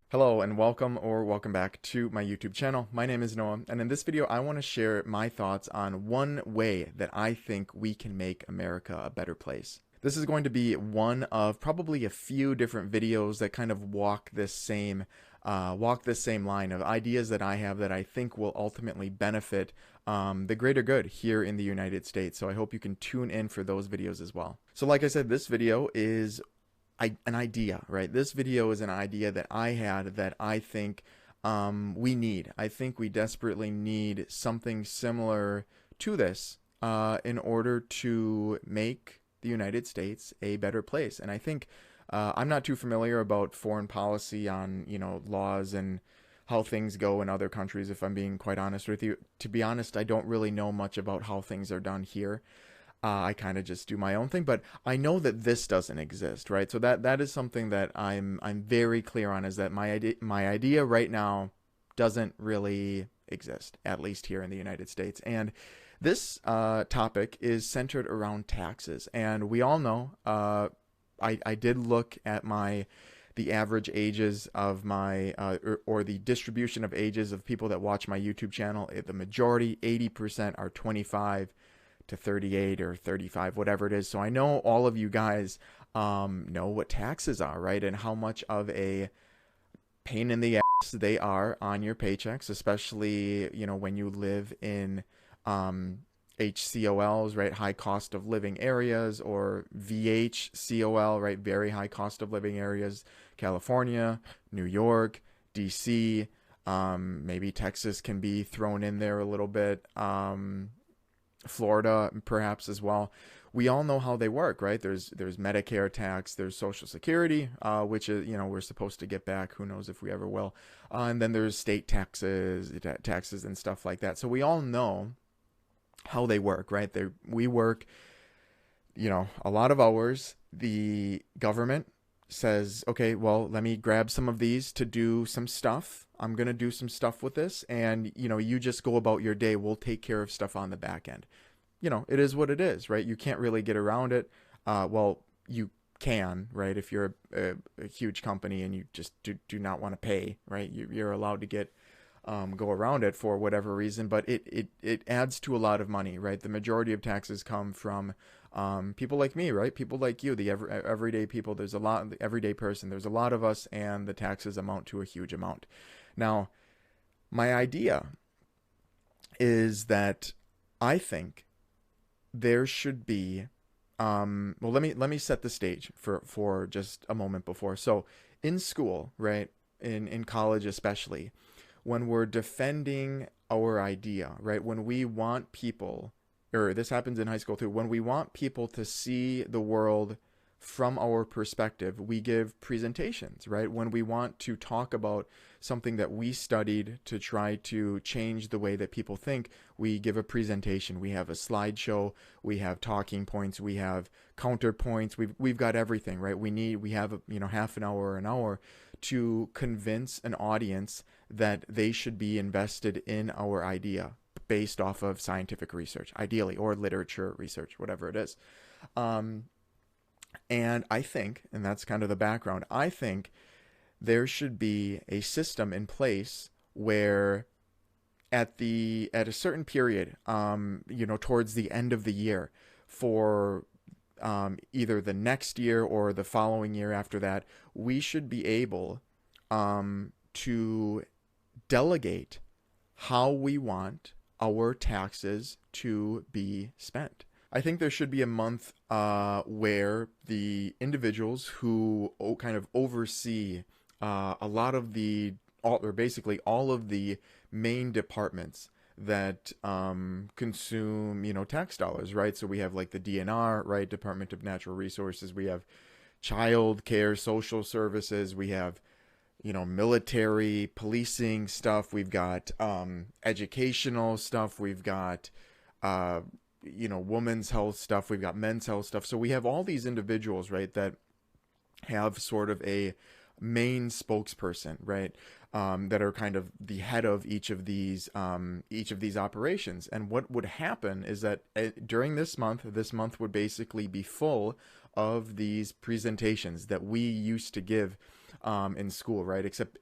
Hello and welcome back to my YouTube channel. My name is Noah, and in this video I want to share my thoughts on one way that I think we can make America a better place. This is going to be one of probably a few different videos that kind of walk this same line of ideas that I have that I think will ultimately benefit the greater good here in the United States. So I hope you can tune in for those videos as well. So like I said, this video is an idea, right? This video is an idea that I had that I think we need. I think we desperately need something similar to this in order to make the United States a better place. And I think I'm not too familiar about foreign policy on, laws and how things go in other countries, if I'm being quite honest with you. To be honest, I don't really know much about how things are done here. I kind of just do my own thing, but I know that this doesn't exist, right? So that is something that I'm very clear on, is that my idea right now doesn't really exist, at least here in the United States. And this topic is centered around taxes, and we all know. I did look at the average ages of my or the distribution of ages of people that watch my YouTube channel. The majority, 80%, are 25 to 38 or 35, whatever it is. So I know all of you guys know what taxes are, right? And how much of a pain in the ass they are on your paychecks, especially, when you live in HCOLs, right? High cost of living areas, or VHCOL, right? Very high cost of living areas. California, New York, DC, maybe Texas can be thrown in there a little bit. Florida perhaps as well. We all know how they work, right? There's Medicare tax, there's Social Security, which is, we're supposed to get back. Who knows if we ever will. And then there's state taxes and stuff like that. So we all know how they work, right? We work, a lot of hours. The government says, okay, well, let me grab some of these to do some stuff. I'm going to do some stuff with this. And, you just go about your day. We'll take care of stuff on the back end. It is what it is, right? You can't really get around it. Well, you can, right? If you're a huge company and you just do not want to pay, right? You're allowed to go around it for whatever reason, but it adds to a lot of money, right? The majority of taxes come from people like me, right? People like you, the everyday people. There's a lot, the everyday person. There's a lot of us, and the taxes amount to a huge amount. Now, my idea is that I think there should be, well, let me set the stage for just a moment before. So in school, right? In college especially, when we're defending our idea, right? When we want people, or this happens in high school too, when we want people to see the world from our perspective, we give presentations, right? When we want to talk about something that we studied to try to change the way that people think, we give a presentation. We have a slideshow, we have talking points, we have counterpoints, we've got everything, right? We have half an hour or an hour to convince an audience that they should be invested in our idea based off of scientific research, ideally, or literature research, whatever it is. And I think, and that's kind of the background, I think there should be a system in place where at a certain period, towards the end of the year, for either the next year or the following year after that, we should be able to delegate how we want our taxes to be spent. I think there should be a month where the individuals who kind of oversee a lot of basically all of the main departments that consume, tax dollars, right? So we have like the DNR, right? Department of Natural Resources. We have child care, social services. We have, military, policing stuff. We've got educational stuff. We've got, women's health stuff. We've got men's health stuff. So we have all these individuals, right, that have sort of a main spokesperson, right? that are kind of the head of each of these operations. And what would happen is that during this month would basically be full of these presentations that we used to give in school, right? Except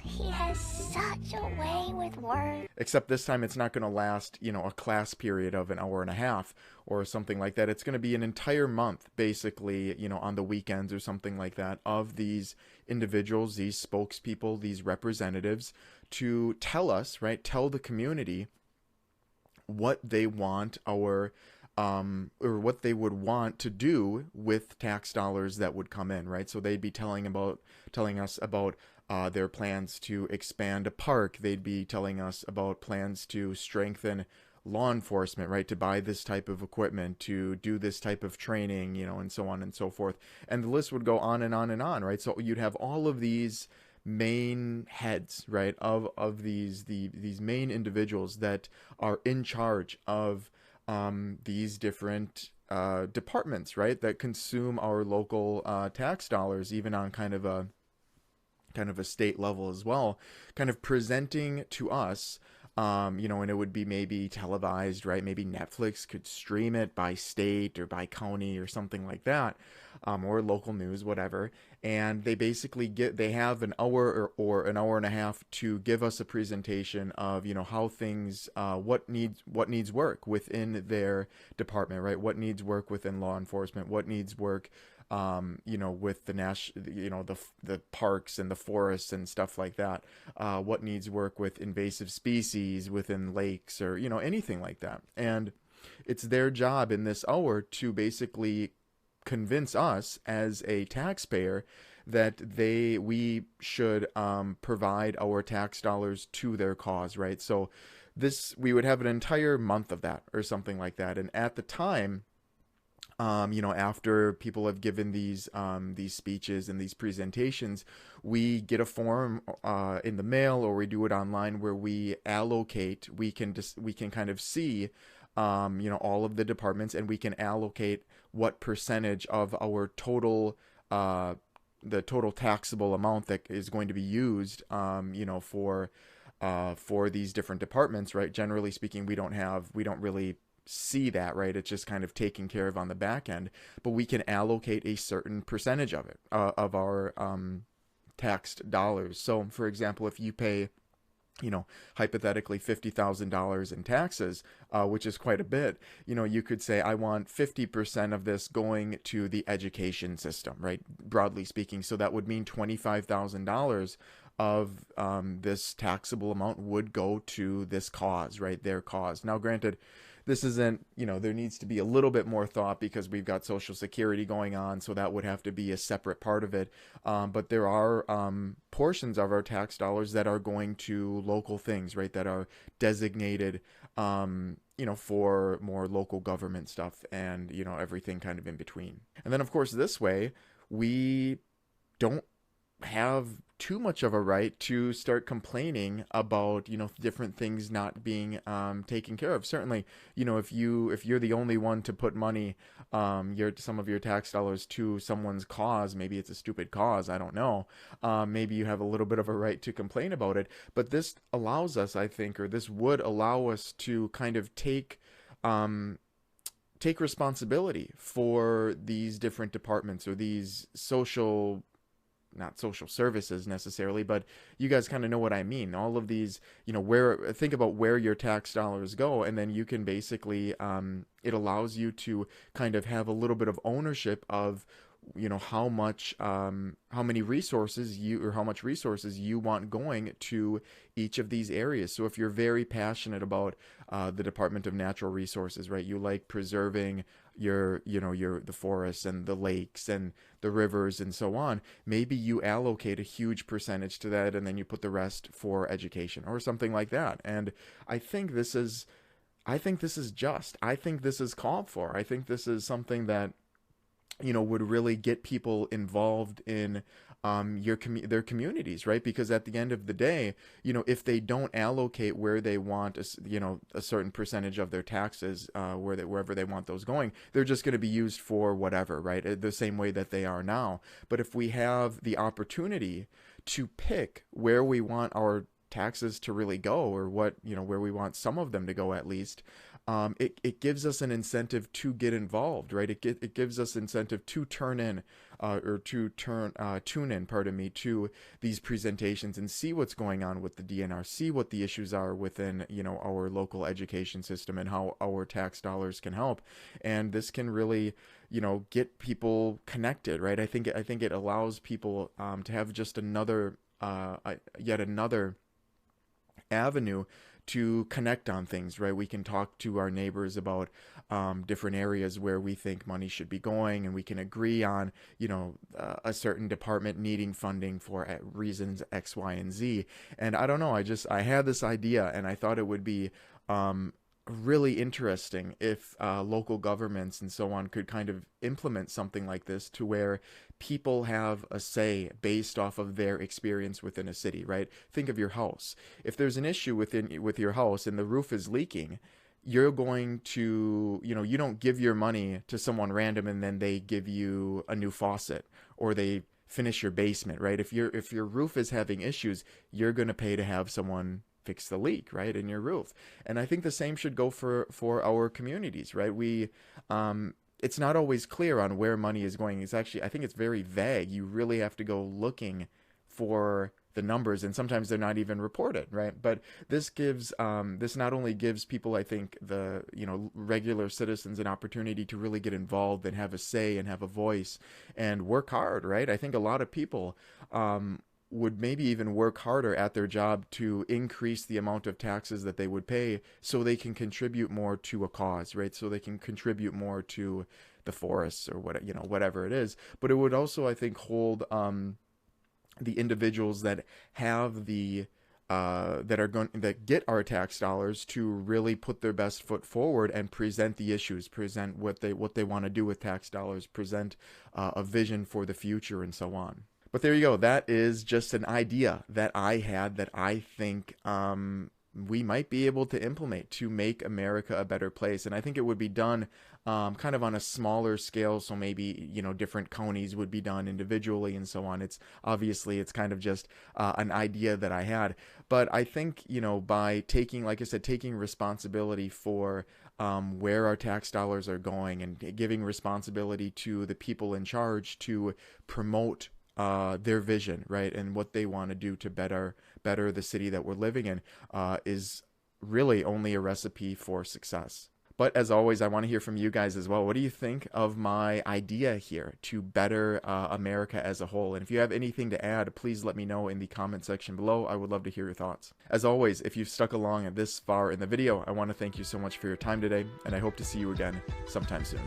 He has such a way with words. except this time it's not going to last, a class period of an hour and a half or something like that. It's going to be an entire month, basically, on the weekends or something like that, of these individuals, these spokespeople, these representatives to tell us, right, tell the community what they want or what they would want to do with tax dollars that would come in, right? So they'd be telling us about their plans to expand a park. They'd be telling us about plans to strengthen law enforcement, right? To buy this type of equipment, to do this type of training, and so on and so forth. And the list would go on and on and on, right? So you'd have all of these main heads, right, of these main individuals that are in charge of these different departments, right, that consume our local tax dollars, even on kind of a state level as well, kind of presenting to us, and it would be maybe televised, right? Maybe Netflix could stream it by state or by county or something like that, or local news, whatever. And they basically they have an hour or an hour and a half to give us a presentation of, how things, what needs work within their department, right? What needs work within law enforcement, what needs work with the the parks and the forests and stuff like that. What needs work with invasive species within lakes or, anything like that. And it's their job in this hour to basically convince us as a taxpayer that we should provide our tax dollars to their cause, right? So we would have an entire month of that or something like that. And at the time, after people have given these speeches and these presentations, we get a form in the mail, or we do it online, where we can kind of see, all of the departments, and we can allocate what percentage of our total, the total taxable amount that is going to be used, for these different departments, right? Generally speaking, we don't really see that, right? It's just kind of taken care of on the back end, but we can allocate a certain percentage of it, of our taxed dollars. So, for example, if you pay, hypothetically $50,000 in taxes, which is quite a bit, you could say, I want 50% of this going to the education system, right? Broadly speaking. So that would mean $25,000 of this taxable amount would go to this cause, right? Their cause. Now, granted, this isn't, there needs to be a little bit more thought because we've got Social Security going on, so that would have to be a separate part of it. But there are portions of our tax dollars that are going to local things, right, that are designated, for more local government stuff and, everything kind of in between. And then, of course, this way, we don't have too much of a right to start complaining about, different things not being taken care of. Certainly, if you're the only one to put money, some of your tax dollars to someone's cause, maybe it's a stupid cause, I don't know, maybe you have a little bit of a right to complain about it. But this allows us, I think, or this would allow us to kind of take responsibility for these different departments, or these not social services necessarily, but you guys kind of know what I mean. All of these, think about where your tax dollars go, and then you can basically, it allows you to kind of have a little bit of ownership of, how many resources how much resources you want going to each of these areas. So if you're very passionate about the Department of Natural Resources, right, you like preserving the forests and the lakes and the rivers and so on, maybe you allocate a huge percentage to that, and then you put the rest for education or something like that. And I think this is just. I think this is called for. I think this is something that would really get people involved in their communities, right? Because at the end of the day, if they don't allocate where they want a certain percentage of their taxes, wherever they want those going, they're just going to be used for whatever, right? The same way that they are now. But if we have the opportunity to pick where we want our taxes to really go, or where we want some of them to go at least, it gives us an incentive to get involved, right? It gives us incentive to tune in, pardon me, to these presentations and see what's going on with the DNR, see what the issues are within, our local education system and how our tax dollars can help. And this can really, get people connected, right? I think it allows people to have just yet another avenue to connect on things, right? We can talk to our neighbors about different areas where we think money should be going, and we can agree on, a certain department needing funding for reasons X, Y, and Z. And I don't know, I had this idea, and I thought it would be really interesting if local governments and so on could kind of implement something like this, to where people have a say based off of their experience within a city, right? Think of your house. If there's an issue with your house and the roof is leaking, you're going to, you don't give your money to someone random and then they give you a new faucet, or they finish your basement, right? If your roof is having issues, you're going to pay to have someone fix the leak, right, in your roof. And I think the same should go for our communities, right? It's not always clear on where money is going. I think it's very vague. You really have to go looking for the numbers, and sometimes they're not even reported, right? But this not only gives people, I think, the regular citizens, an opportunity to really get involved and have a say and have a voice and work hard, right? I think a lot of people would maybe even work harder at their job to increase the amount of taxes that they would pay, so they can contribute more to a cause, right? So they can contribute more to the forests, or whatever it is. But it would also, I think, hold the individuals that have that get our tax dollars to really put their best foot forward and present the issues, present what they want to do with tax dollars, present a vision for the future, and so on. But there you go. That is just an idea that I had that I think we might be able to implement to make America a better place. And I think it would be done kind of on a smaller scale. So maybe, different counties would be done individually and so on. It's kind of just an idea that I had. But I think, by taking, like I said, taking responsibility for where our tax dollars are going, and giving responsibility to the people in charge to promote their vision, right, and what they want to do to better the city that we're living in, is really only a recipe for success. But as always, I want to hear from you guys as well. What do you think of my idea here to better America as a whole? And if you have anything to add, please let me know in the comment section below. I would love to hear your thoughts. As always, if you've stuck along this far in the video, I want to thank you so much for your time today, and I hope to see you again sometime soon.